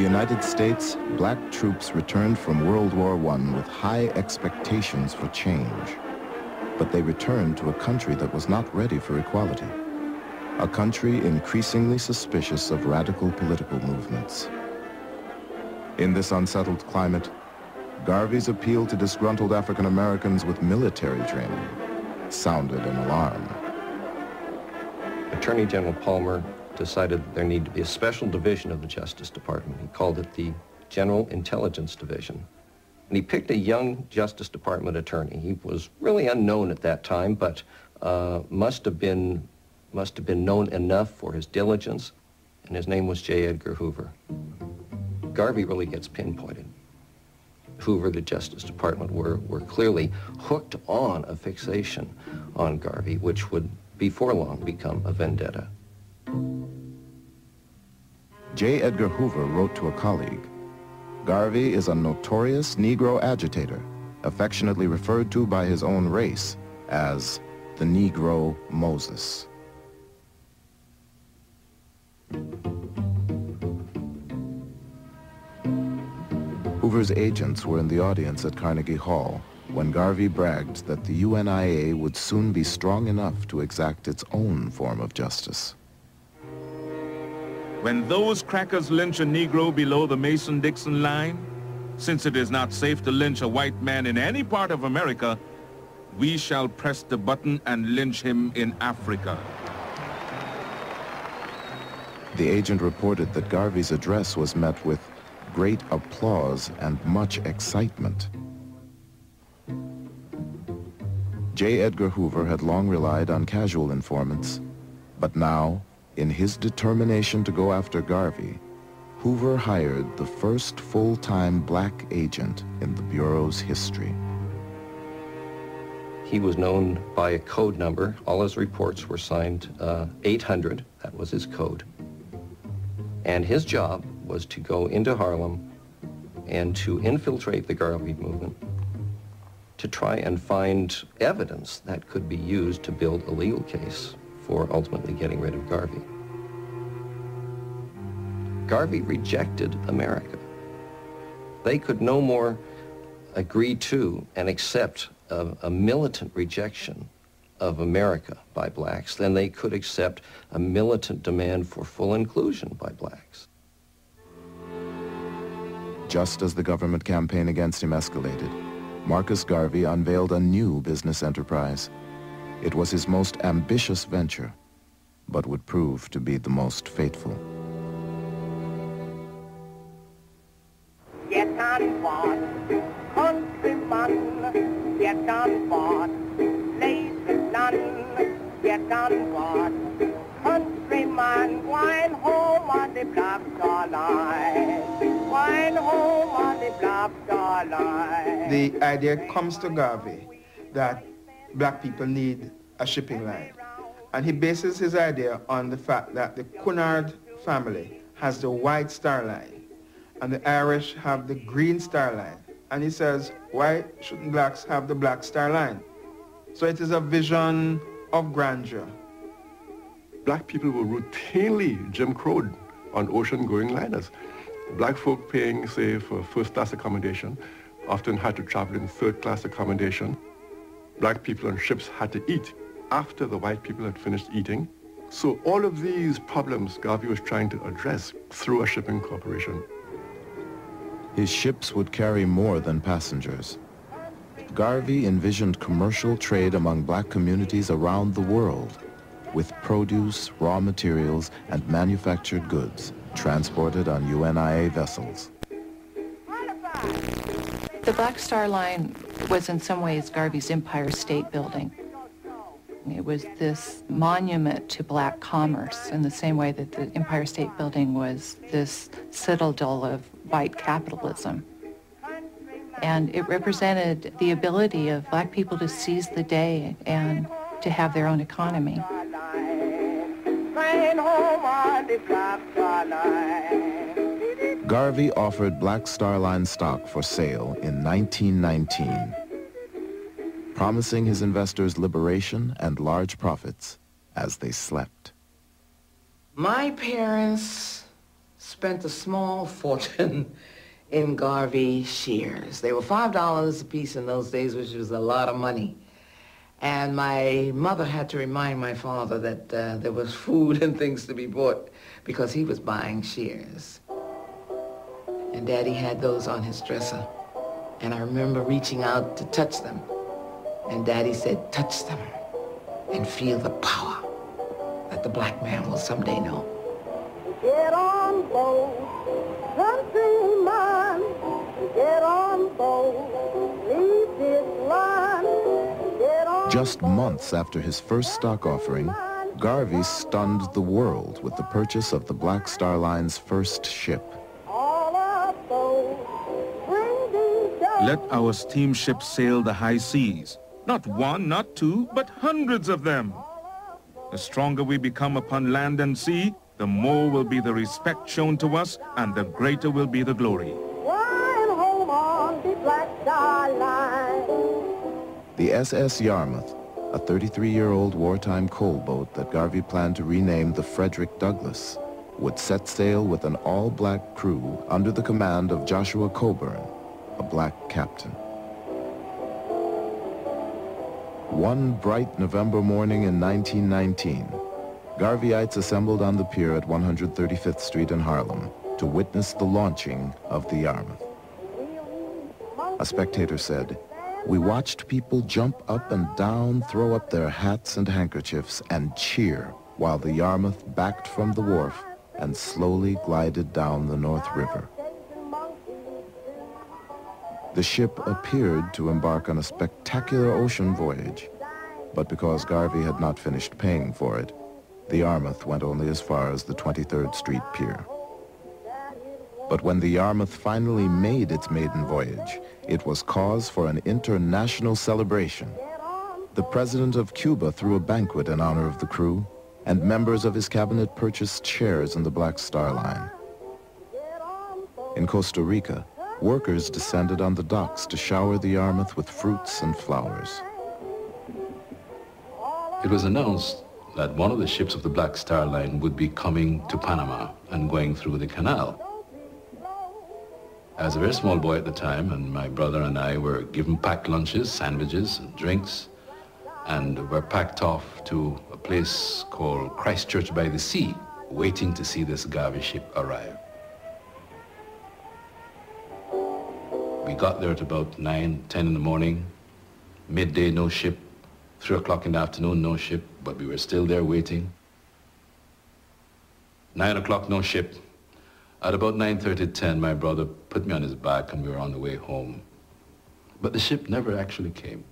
the United States, black troops returned from World War I with high expectations for change. But they returned to a country that was not ready for equality, a country increasingly suspicious of radical political movements. In this unsettled climate, Garvey's appeal to disgruntled African Americans with military training sounded an alarm. Attorney General Palmer decided that there needed to be a special division of the Justice Department. He called it the General Intelligence Division. And he picked a young Justice Department attorney. He was really unknown at that time, but must have been known enough for his diligence, and his name was J. Edgar Hoover. Garvey really gets pinpointed. Hoover, the Justice Department, were clearly hooked on a fixation on Garvey, which would before long become a vendetta. J. Edgar Hoover wrote to a colleague, "Garvey is a notorious Negro agitator, affectionately referred to by his own race as the Negro Moses." Hoover's agents were in the audience at Carnegie Hall when Garvey bragged that the UNIA would soon be strong enough to exact its own form of justice. When those crackers lynch a Negro below the Mason-Dixon line, since it is not safe to lynch a white man in any part of America, we shall press the button and lynch him in Africa. The agent reported that Garvey's address was met with great applause and much excitement. J. Edgar Hoover had long relied on casual informants, but now, in his determination to go after Garvey, Hoover hired the first full-time black agent in the Bureau's history. He was known by a code number. All his reports were signed 800. That was his code. And his job was to go into Harlem and to infiltrate the Garvey movement, to try and find evidence that could be used to build a legal case for ultimately getting rid of Garvey. Garvey rejected America. They could no more agree to and accept a militant rejection of America by blacks than they could accept a militant demand for full inclusion by blacks. Just as the government campaign against him escalated, Marcus Garvey unveiled a new business enterprise. It was his most ambitious venture, but would prove to be the most fateful. Get on board, countryman, get on board, lazy none, get on board, countryman, wine home on the Black Star Line, wine home on the Black Star Line. The idea comes to Garvey that black people need a shipping line. And he bases his idea on the fact that the Cunard family has the White Star Line and the Irish have the Green Star Line. And he says, why shouldn't blacks have the Black Star Line? So it is a vision of grandeur. Black people were routinely Jim Crowed on ocean-going liners. Black folk paying, say, for first-class accommodation often had to travel in third-class accommodation. Black people on ships had to eat after the white people had finished eating. So all of these problems Garvey was trying to address through a shipping corporation. His ships would carry more than passengers. Garvey envisioned commercial trade among black communities around the world, with produce, raw materials, and manufactured goods transported on UNIA vessels. The Black Star Line was in some ways Garvey's Empire State Building. It was this monument to black commerce in the same way that the Empire State Building was this citadel of white capitalism. And it represented the ability of black people to seize the day and to have their own economy. Garvey offered Black Star Line stock for sale in 1919, promising his investors liberation and large profits as they slept. My parents spent a small fortune in Garvey shares. They were $5 a piece in those days, which was a lot of money. And my mother had to remind my father that there was food and things to be bought because he was buying shares. And Daddy had those on his dresser. And I remember reaching out to touch them. And Daddy said, touch them and feel the power that the black man will someday know. Get on board, countryman. Get on board, leave this land. Get on Just months after his first stock offering, Garvey stunned the world with the purchase of the Black Star Line's first ship. all aboard. Bring these down. Let our steamships sail the high seas. Not one, not two, but hundreds of them. The stronger we become upon land and sea, the more will be the respect shown to us, and the greater will be the glory. Flying home on the Black Star Line. The SS Yarmouth, a 33-year-old wartime coal boat that Garvey planned to rename the Frederick Douglass, would set sail with an all-black crew under the command of Joshua Coburn, a black captain. One bright November morning in 1919, Garveyites assembled on the pier at 135th Street in Harlem to witness the launching of the Yarmouth. A spectator said, "We watched people jump up and down, throw up their hats and handkerchiefs, and cheer while the Yarmouth backed from the wharf and slowly glided down the North River." The ship appeared to embark on a spectacular ocean voyage, but because Garvey had not finished paying for it, the Yarmouth went only as far as the 23rd Street Pier. But when the Yarmouth finally made its maiden voyage, it was cause for an international celebration. The president of Cuba threw a banquet in honor of the crew, and members of his cabinet purchased shares in the Black Star Line. In Costa Rica, workers descended on the docks to shower the Yarmouth with fruits and flowers. It was announced that one of the ships of the Black Star Line would be coming to Panama and going through the canal. I was a very small boy at the time, and my brother and I were given packed lunches, sandwiches, and drinks, and were packed off to a place called Christchurch by the Sea, waiting to see this Garvey ship arrive. We got there at about 9, 10 in the morning. Midday, no ship. 3 o'clock in the afternoon, no ship, but we were still there waiting. 9 o'clock, no ship. At about 9:30, 10, my brother put me on his back and we were on the way home. But the ship never actually came.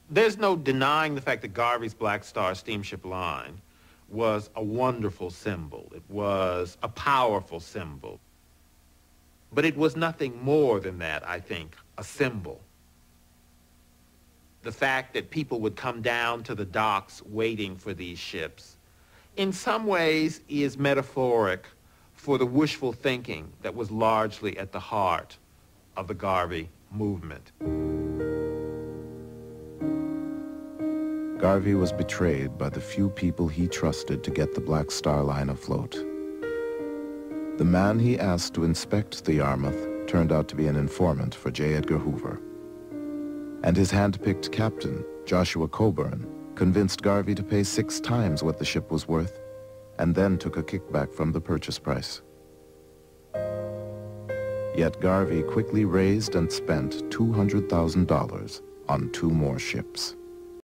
There's no denying the fact that Garvey's Black Star Steamship Line was a wonderful symbol. It was a powerful symbol. But it was nothing more than that, I think, a symbol. The fact that people would come down to the docks waiting for these ships, in some ways is metaphoric for the wishful thinking that was largely at the heart of the Garvey movement. Garvey was betrayed by the few people he trusted to get the Black Star Line afloat. The man he asked to inspect the Yarmouth turned out to be an informant for J. Edgar Hoover. And his hand-picked captain, Joshua Coburn, convinced Garvey to pay 6 times what the ship was worth, and then took a kickback from the purchase price. Yet Garvey quickly raised and spent $200,000 on 2 more ships.